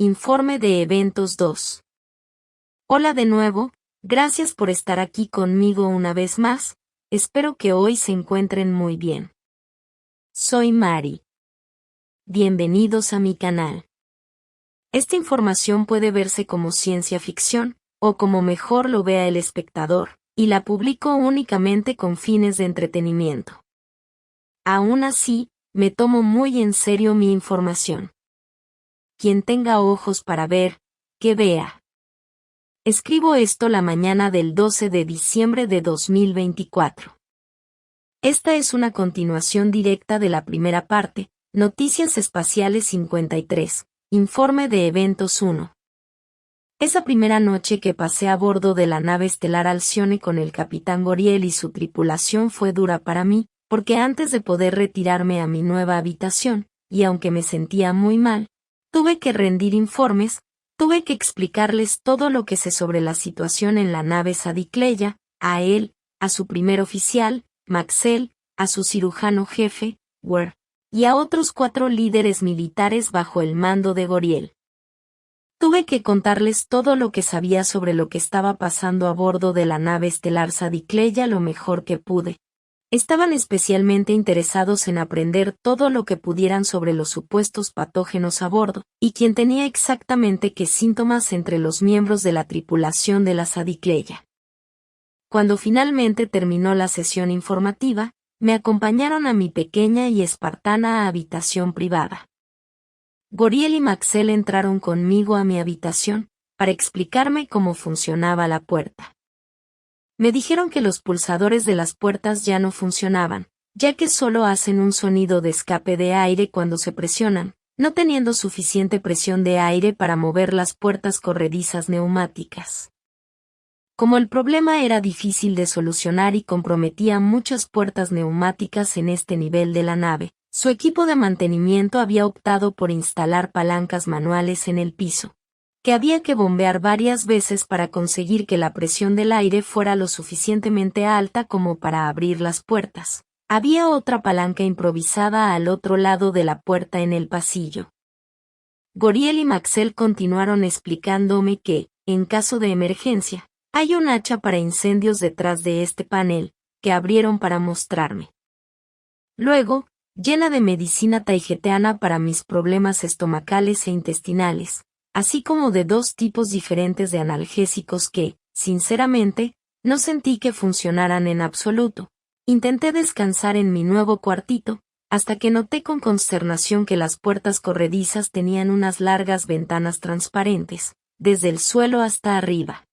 Informe de eventos 2. Hola de nuevo, gracias por estar aquí conmigo una vez más, espero que hoy se encuentren muy bien. Soy Mari. Bienvenidos a mi canal. Esta información puede verse como ciencia ficción, o como mejor lo vea el espectador, y la publico únicamente con fines de entretenimiento. Aún así, me tomo muy en serio mi información. Quien tenga ojos para ver, que vea. Escribo esto la mañana del 12 de diciembre de 2024. Esta es una continuación directa de la primera parte, Noticias Espaciales 53, Informe de Eventos 1. Esa primera noche que pasé a bordo de la nave estelar Alcyone con el capitán Goriel y su tripulación fue dura para mí, porque antes de poder retirarme a mi nueva habitación, y aunque me sentía muy mal, tuve que rendir informes, tuve que explicarles todo lo que sé sobre la situación en la nave Sadikleya, a él, a su primer oficial, Maxell, a su cirujano jefe, Ware, y a otros 4 líderes militares bajo el mando de Goriel. Tuve que contarles todo lo que sabía sobre lo que estaba pasando a bordo de la nave estelar Sadikleya lo mejor que pude. Estaban especialmente interesados en aprender todo lo que pudieran sobre los supuestos patógenos a bordo, y quién tenía exactamente qué síntomas entre los miembros de la tripulación de la Sadikleya. Cuando finalmente terminó la sesión informativa, me acompañaron a mi pequeña y espartana habitación privada. Goriel y Maxell entraron conmigo a mi habitación, para explicarme cómo funcionaba la puerta. Me dijeron que los pulsadores de las puertas ya no funcionaban, ya que solo hacen un sonido de escape de aire cuando se presionan, no teniendo suficiente presión de aire para mover las puertas corredizas neumáticas. Como el problema era difícil de solucionar y comprometía muchas puertas neumáticas en este nivel de la nave, su equipo de mantenimiento había optado por instalar palancas manuales en el piso, que había que bombear varias veces para conseguir que la presión del aire fuera lo suficientemente alta como para abrir las puertas. Había otra palanca improvisada al otro lado de la puerta en el pasillo. Goriel y Maxell continuaron explicándome que, en caso de emergencia, hay un hacha para incendios detrás de este panel, que abrieron para mostrarme. Luego, llena de medicina taigeteana para mis problemas estomacales e intestinales, así como de 2 tipos diferentes de analgésicos que, sinceramente, no sentí que funcionaran en absoluto. Intenté descansar en mi nuevo cuartito, hasta que noté con consternación que las puertas corredizas tenían unas largas ventanas transparentes, desde el suelo hasta arriba.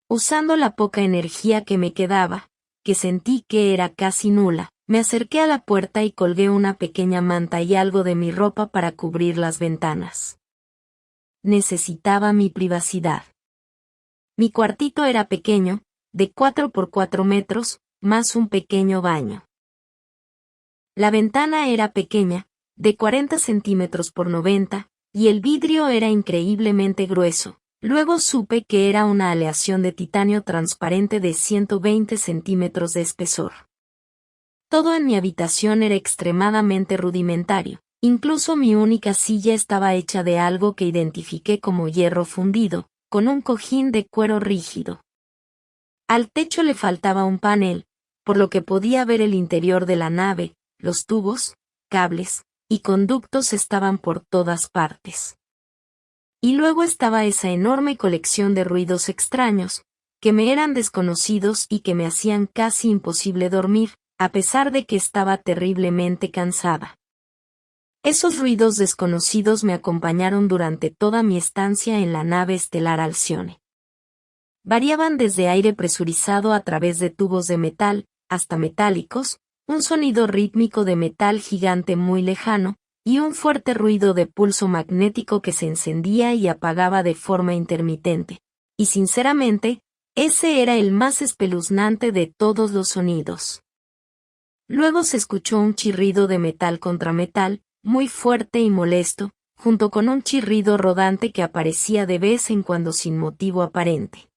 Usando la poca energía que me quedaba, que sentí que era casi nula, me acerqué a la puerta y colgué una pequeña manta y algo de mi ropa para cubrir las ventanas. Necesitaba mi privacidad. Mi cuartito era pequeño, de 4 por 4 metros, más un pequeño baño. La ventana era pequeña, de 40 centímetros por 90, y el vidrio era increíblemente grueso. Luego supe que era una aleación de titanio transparente de 120 centímetros de espesor. Todo en mi habitación era extremadamente rudimentario. Incluso mi única silla estaba hecha de algo que identifiqué como hierro fundido, con un cojín de cuero rígido. Al techo le faltaba un panel, por lo que podía ver el interior de la nave, los tubos, cables y conductos estaban por todas partes. Y luego estaba esa enorme colección de ruidos extraños, que me eran desconocidos y que me hacían casi imposible dormir, a pesar de que estaba terriblemente cansada. Esos ruidos desconocidos me acompañaron durante toda mi estancia en la nave estelar Alcyone. Variaban desde aire presurizado a través de tubos de metal, hasta metálicos, un sonido rítmico de metal gigante muy lejano, y un fuerte ruido de pulso magnético que se encendía y apagaba de forma intermitente. Y sinceramente, ese era el más espeluznante de todos los sonidos. Luego se escuchó un chirrido de metal contra metal, muy fuerte y molesto, junto con un chirrido rodante que aparecía de vez en cuando sin motivo aparente.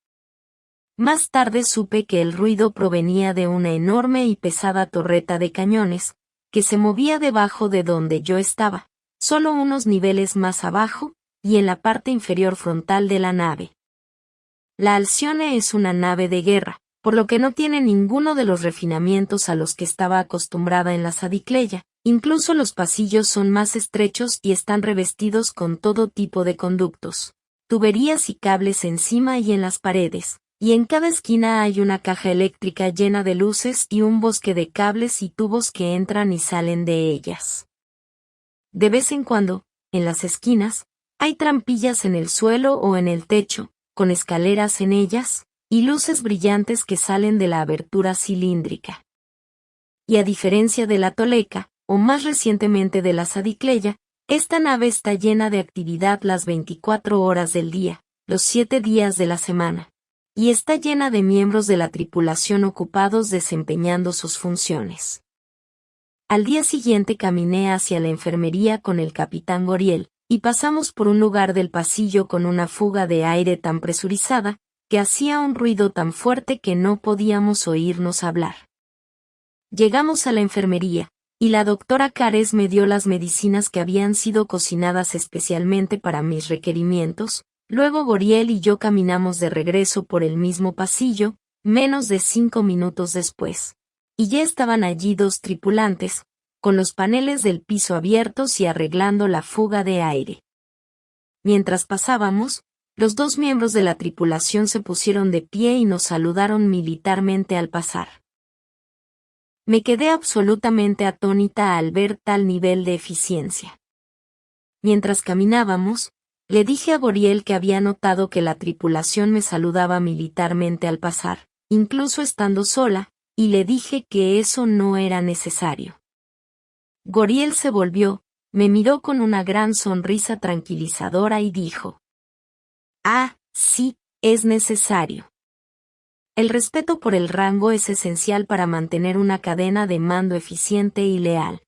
Más tarde supe que el ruido provenía de una enorme y pesada torreta de cañones, que se movía debajo de donde yo estaba, solo unos niveles más abajo, y en la parte inferior frontal de la nave. La Alcyone es una nave de guerra, por lo que no tiene ninguno de los refinamientos a los que estaba acostumbrada en la Sadicleia. Incluso los pasillos son más estrechos y están revestidos con todo tipo de conductos, tuberías y cables encima y en las paredes, y en cada esquina hay una caja eléctrica llena de luces y un bosque de cables y tubos que entran y salen de ellas. De vez en cuando, en las esquinas, hay trampillas en el suelo o en el techo, con escaleras en ellas, y luces brillantes que salen de la abertura cilíndrica. Y a diferencia de la Toleca, o más recientemente de la Sadicleia, esta nave está llena de actividad las 24 horas del día, los 7 días de la semana, y está llena de miembros de la tripulación ocupados desempeñando sus funciones. Al día siguiente caminé hacia la enfermería con el capitán Goriel, y pasamos por un lugar del pasillo con una fuga de aire tan presurizada, que hacía un ruido tan fuerte que no podíamos oírnos hablar. Llegamos a la enfermería, y la doctora Cares me dio las medicinas que habían sido cocinadas especialmente para mis requerimientos. Luego Goriel y yo caminamos de regreso por el mismo pasillo, menos de 5 minutos después. Y ya estaban allí 2 tripulantes, con los paneles del piso abiertos y arreglando la fuga de aire. Mientras pasábamos, los 2 miembros de la tripulación se pusieron de pie y nos saludaron militarmente al pasar. Me quedé absolutamente atónita al ver tal nivel de eficiencia. Mientras caminábamos, le dije a Goriel que había notado que la tripulación me saludaba militarmente al pasar, incluso estando sola, y le dije que eso no era necesario. Goriel se volvió, me miró con una gran sonrisa tranquilizadora y dijo: «Ah, sí, es necesario. El respeto por el rango es esencial para mantener una cadena de mando eficiente y leal.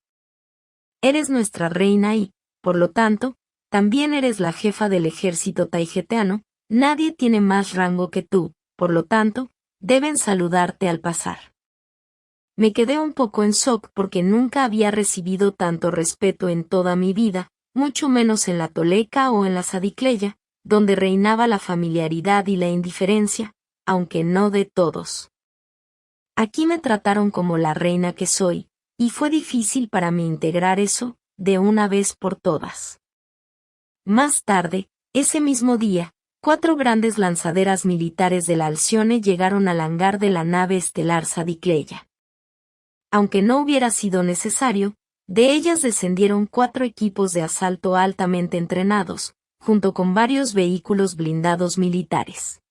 Eres nuestra reina y, por lo tanto, también eres la jefa del ejército taigeteano, nadie tiene más rango que tú, por lo tanto, deben saludarte al pasar». Me quedé un poco en shock porque nunca había recibido tanto respeto en toda mi vida, mucho menos en la Toleca o en la Sadicleia, donde reinaba la familiaridad y la indiferencia, aunque no de todos. Aquí me trataron como la reina que soy, y fue difícil para mí integrar eso, de una vez por todas. Más tarde, ese mismo día, 4 grandes lanzaderas militares de la Alcyone llegaron al hangar de la nave estelar Sadicleia. Aunque no hubiera sido necesario, de ellas descendieron 4 equipos de asalto altamente entrenados, junto con varios vehículos blindados militares.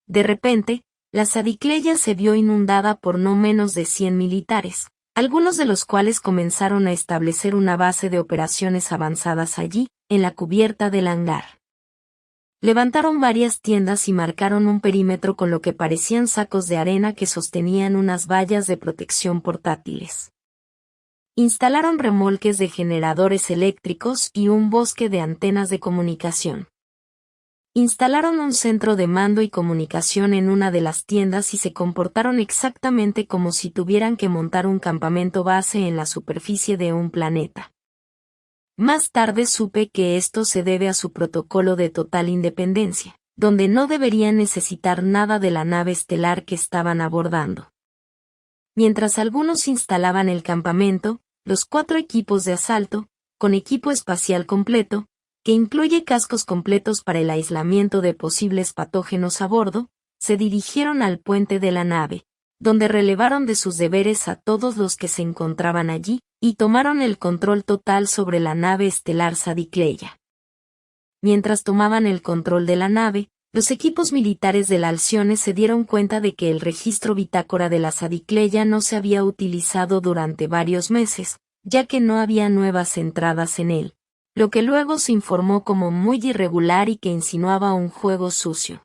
De repente, la Sadicleia se vio inundada por no menos de 100 militares, algunos de los cuales comenzaron a establecer una base de operaciones avanzadas allí, en la cubierta del hangar. Levantaron varias tiendas y marcaron un perímetro con lo que parecían sacos de arena que sostenían unas vallas de protección portátiles. Instalaron remolques de generadores eléctricos y un bosque de antenas de comunicación. Instalaron un centro de mando y comunicación en una de las tiendas y se comportaron exactamente como si tuvieran que montar un campamento base en la superficie de un planeta. Más tarde supe que esto se debe a su protocolo de total independencia, donde no deberían necesitar nada de la nave estelar que estaban abordando. Mientras algunos instalaban el campamento, los 4 equipos de asalto, con equipo espacial completo, que incluye cascos completos para el aislamiento de posibles patógenos a bordo, se dirigieron al puente de la nave, donde relevaron de sus deberes a todos los que se encontraban allí, y tomaron el control total sobre la nave estelar Sadicleia. Mientras tomaban el control de la nave, los equipos militares de la Alcyone se dieron cuenta de que el registro bitácora de la Sadicleia no se había utilizado durante varios meses, ya que no había nuevas entradas en él, lo que luego se informó como muy irregular y que insinuaba un juego sucio.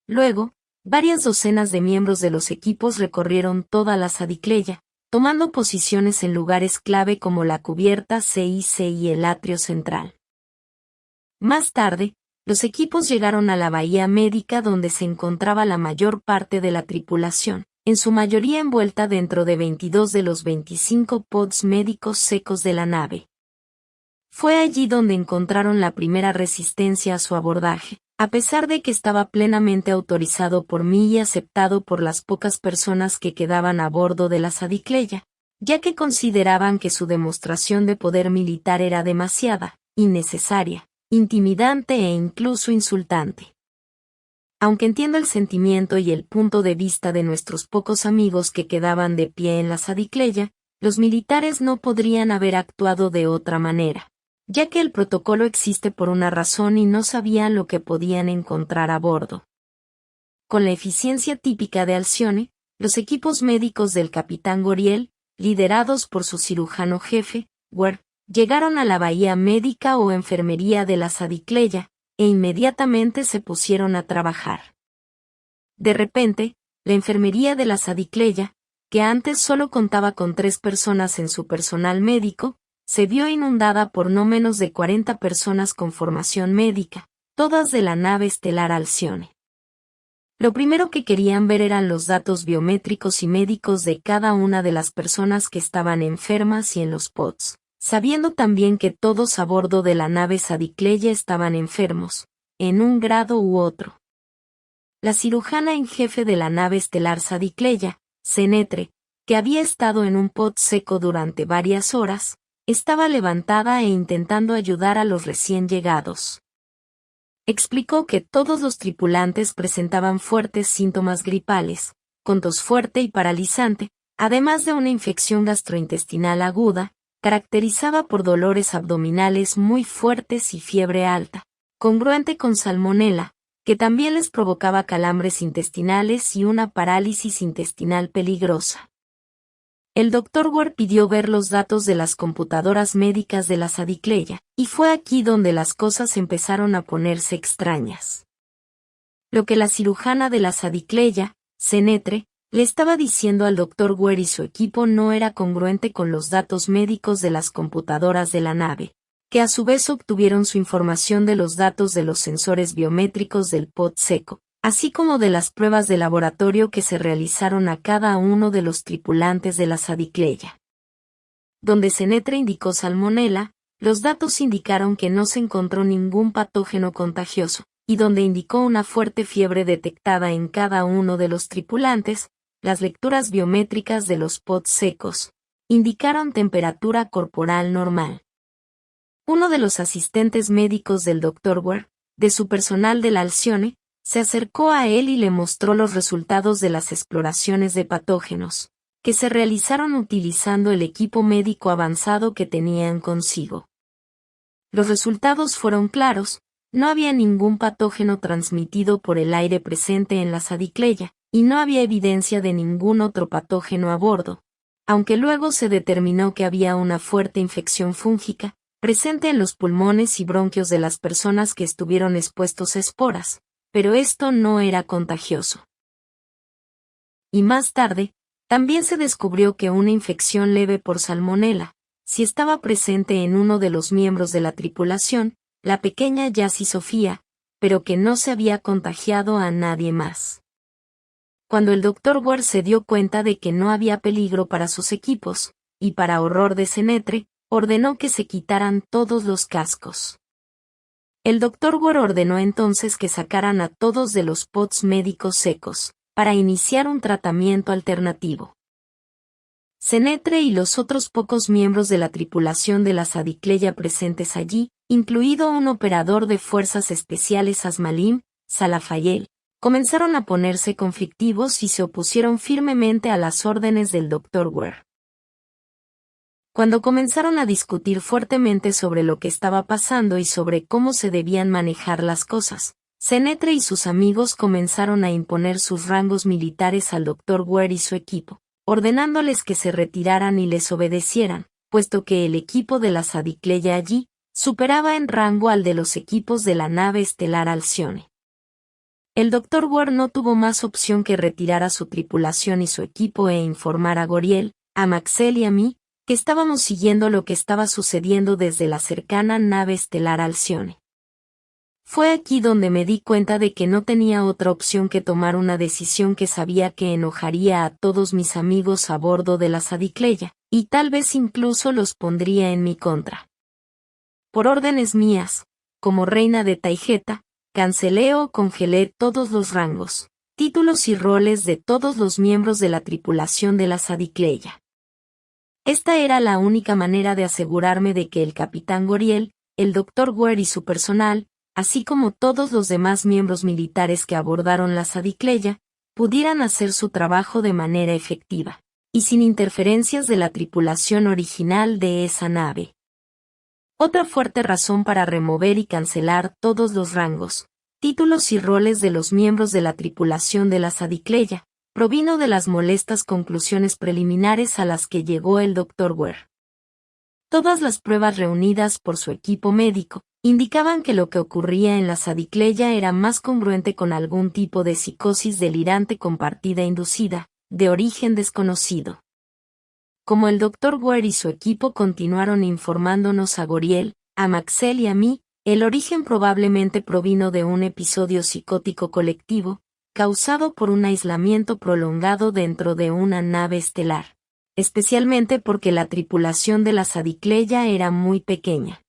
Luego, varias docenas de miembros de los equipos recorrieron toda la Sadicleia, tomando posiciones en lugares clave como la cubierta CIC y el atrio central. Más tarde, los equipos llegaron a la bahía médica donde se encontraba la mayor parte de la tripulación, en su mayoría envuelta dentro de 22 de los 25 pods médicos secos de la nave. Fue allí donde encontraron la primera resistencia a su abordaje, a pesar de que estaba plenamente autorizado por mí y aceptado por las pocas personas que quedaban a bordo de la Sadicleya, ya que consideraban que su demostración de poder militar era demasiada, innecesaria, intimidante e incluso insultante. Aunque entiendo el sentimiento y el punto de vista de nuestros pocos amigos que quedaban de pie en la Sadicleya, los militares no podrían haber actuado de otra manera, ya que el protocolo existe por una razón y no sabían lo que podían encontrar a bordo. Con la eficiencia típica de Alcione, los equipos médicos del capitán Goriel, liderados por su cirujano jefe, Ware, llegaron a la bahía médica o enfermería de la Sadicleya, e inmediatamente se pusieron a trabajar. De repente, la enfermería de la Sadicleya, que antes solo contaba con 3 personas en su personal médico, se vio inundada por no menos de 40 personas con formación médica, todas de la nave estelar Alcione. Lo primero que querían ver eran los datos biométricos y médicos de cada una de las personas que estaban enfermas y en los pods, sabiendo también que todos a bordo de la nave Sadicleya estaban enfermos, en un grado u otro. La cirujana en jefe de la nave estelar Sadicleya, Senetre, que había estado en un pod seco durante varias horas, estaba levantada e intentando ayudar a los recién llegados. Explicó que todos los tripulantes presentaban fuertes síntomas gripales, con tos fuerte y paralizante, además de una infección gastrointestinal aguda, caracterizada por dolores abdominales muy fuertes y fiebre alta, congruente con salmonela, que también les provocaba calambres intestinales y una parálisis intestinal peligrosa. El Dr. Ware pidió ver los datos de las computadoras médicas de la Sadicleya, y fue aquí donde las cosas empezaron a ponerse extrañas. Lo que la cirujana de la Sadicleya, Senetre, le estaba diciendo al Dr. Ware y su equipo no era congruente con los datos médicos de las computadoras de la nave, que a su vez obtuvieron su información de los datos de los sensores biométricos del pod seco, así como de las pruebas de laboratorio que se realizaron a cada uno de los tripulantes de la Sadicleya. Donde Senetre indicó salmonela, los datos indicaron que no se encontró ningún patógeno contagioso, y donde indicó una fuerte fiebre detectada en cada uno de los tripulantes, las lecturas biométricas de los pods secos indicaron temperatura corporal normal. Uno de los asistentes médicos del Dr. Ware, de su personal de la Alcione, se acercó a él y le mostró los resultados de las exploraciones de patógenos, que se realizaron utilizando el equipo médico avanzado que tenían consigo. Los resultados fueron claros, no había ningún patógeno transmitido por el aire presente en la Sadicleya, y no había evidencia de ningún otro patógeno a bordo, aunque luego se determinó que había una fuerte infección fúngica, presente en los pulmones y bronquios de las personas que estuvieron expuestos a esporas, pero esto no era contagioso. Y más tarde, también se descubrió que una infección leve por salmonela, si estaba presente en uno de los miembros de la tripulación, la pequeña Yassi Sofía, pero que no se había contagiado a nadie más. Cuando el Dr. Ware se dio cuenta de que no había peligro para sus equipos, y para horror de Senetre, ordenó que se quitaran todos los cascos. El Dr. Ware ordenó entonces que sacaran a todos de los pods médicos secos, para iniciar un tratamiento alternativo. Senetre y los otros pocos miembros de la tripulación de la Sadicleya presentes allí, incluido un operador de fuerzas especiales Asmalim, Salafayel, comenzaron a ponerse conflictivos y se opusieron firmemente a las órdenes del Dr. Ware. Cuando comenzaron a discutir fuertemente sobre lo que estaba pasando y sobre cómo se debían manejar las cosas, Senetre y sus amigos comenzaron a imponer sus rangos militares al Dr. Ware y su equipo, ordenándoles que se retiraran y les obedecieran, puesto que el equipo de la Sadicleya allí superaba en rango al de los equipos de la nave estelar Alcione. El Dr. Ware no tuvo más opción que retirar a su tripulación y su equipo e informar a Goriel, a Maxell y a mí, que estábamos siguiendo lo que estaba sucediendo desde la cercana nave estelar Alcione. Fue aquí donde me di cuenta de que no tenía otra opción que tomar una decisión que sabía que enojaría a todos mis amigos a bordo de la Sadicleya, y tal vez incluso los pondría en mi contra. Por órdenes mías, como reina de Taijeta, cancelé o congelé todos los rangos, títulos y roles de todos los miembros de la tripulación de la Sadicleya. Esta era la única manera de asegurarme de que el capitán Goriel, el Dr. Ware y su personal, así como todos los demás miembros militares que abordaron la Sadicleya, pudieran hacer su trabajo de manera efectiva, y sin interferencias de la tripulación original de esa nave. Otra fuerte razón para remover y cancelar todos los rangos, títulos y roles de los miembros de la tripulación de la Sadicleya provino de las molestas conclusiones preliminares a las que llegó el Dr. Ware. Todas las pruebas reunidas por su equipo médico indicaban que lo que ocurría en la Sadicleya era más congruente con algún tipo de psicosis delirante compartida inducida, de origen desconocido. Como el Dr. Ware y su equipo continuaron informándonos a Goriel, a Maxell y a mí, el origen probablemente provino de un episodio psicótico colectivo, causado por un aislamiento prolongado dentro de una nave estelar, especialmente porque la tripulación de la Sadicleya era muy pequeña.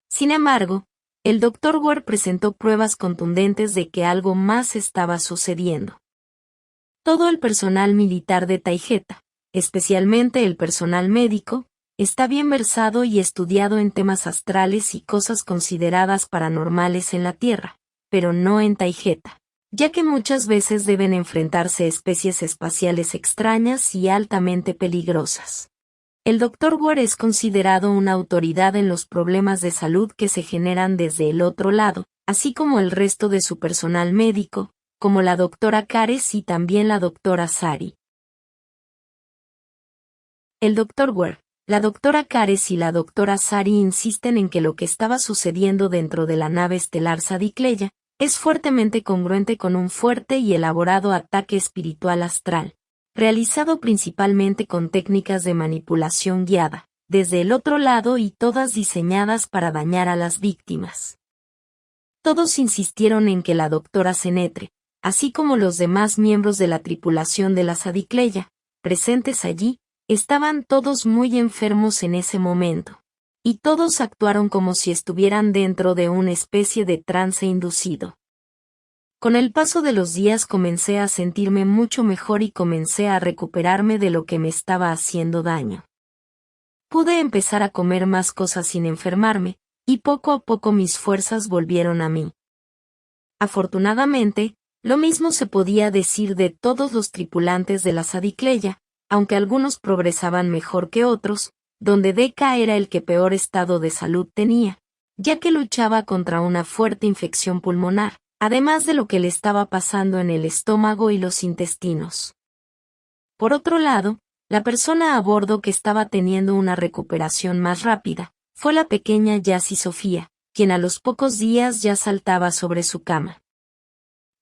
Sin embargo, el Dr. Ware presentó pruebas contundentes de que algo más estaba sucediendo. Todo el personal militar de Taijeta, especialmente el personal médico, está bien versado y estudiado en temas astrales y cosas consideradas paranormales en la Tierra, pero no en Taijeta, ya que muchas veces deben enfrentarse a especies espaciales extrañas y altamente peligrosas. El Dr. Ware es considerado una autoridad en los problemas de salud que se generan desde el otro lado, así como el resto de su personal médico, como la doctora Cares y también la doctora Sari. El Dr. Ware, la doctora Cares y la doctora Sari insisten en que lo que estaba sucediendo dentro de la nave estelar Sadicleya es fuertemente congruente con un fuerte y elaborado ataque espiritual astral, realizado principalmente con técnicas de manipulación guiada, desde el otro lado y todas diseñadas para dañar a las víctimas. Todos insistieron en que la doctora Senetre, así como los demás miembros de la tripulación de la Sadicleya, presentes allí, estaban todos muy enfermos en ese momento, y todos actuaron como si estuvieran dentro de una especie de trance inducido. Con el paso de los días comencé a sentirme mucho mejor y comencé a recuperarme de lo que me estaba haciendo daño. Pude empezar a comer más cosas sin enfermarme, y poco a poco mis fuerzas volvieron a mí. Afortunadamente, lo mismo se podía decir de todos los tripulantes de la Sadicleya, aunque algunos progresaban mejor que otros, donde Deka era el que peor estado de salud tenía, ya que luchaba contra una fuerte infección pulmonar, además de lo que le estaba pasando en el estómago y los intestinos. Por otro lado, la persona a bordo que estaba teniendo una recuperación más rápida, fue la pequeña Yassi Sofía, quien a los pocos días ya saltaba sobre su cama.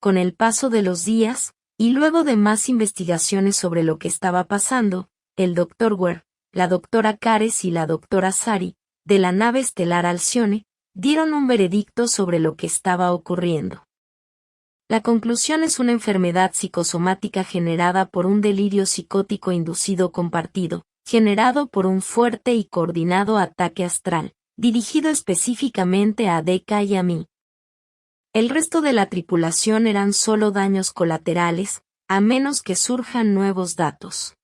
Con el paso de los días, y luego de más investigaciones sobre lo que estaba pasando, el Dr. Ware, la doctora Cares y la doctora Sari, de la nave estelar Alcyone, dieron un veredicto sobre lo que estaba ocurriendo. La conclusión es una enfermedad psicosomática generada por un delirio psicótico inducido compartido, generado por un fuerte y coordinado ataque astral, dirigido específicamente a Deka y a mí. El resto de la tripulación eran solo daños colaterales, a menos que surjan nuevos datos.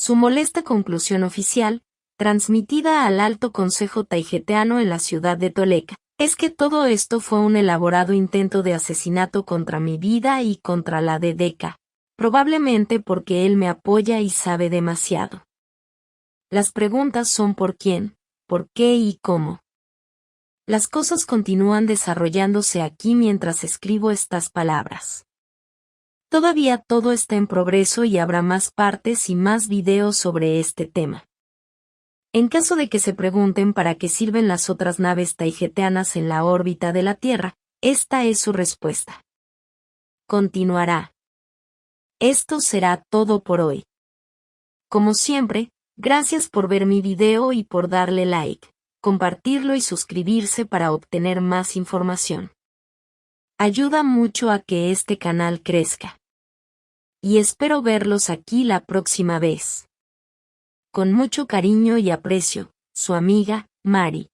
Su molesta conclusión oficial, transmitida al Alto Consejo Taijeteano en la ciudad de Toleca, es que todo esto fue un elaborado intento de asesinato contra mi vida y contra la de Deka, probablemente porque él me apoya y sabe demasiado. Las preguntas son por quién, por qué y cómo. Las cosas continúan desarrollándose aquí mientras escribo estas palabras. Todavía todo está en progreso y habrá más partes y más videos sobre este tema. En caso de que se pregunten para qué sirven las otras naves taijeteanas en la órbita de la Tierra, esta es su respuesta. Continuará. Esto será todo por hoy. Como siempre, gracias por ver mi video y por darle like, compartirlo y suscribirse para obtener más información. Ayuda mucho a que este canal crezca. Y espero verlos aquí la próxima vez. Con mucho cariño y aprecio, su amiga, Mari.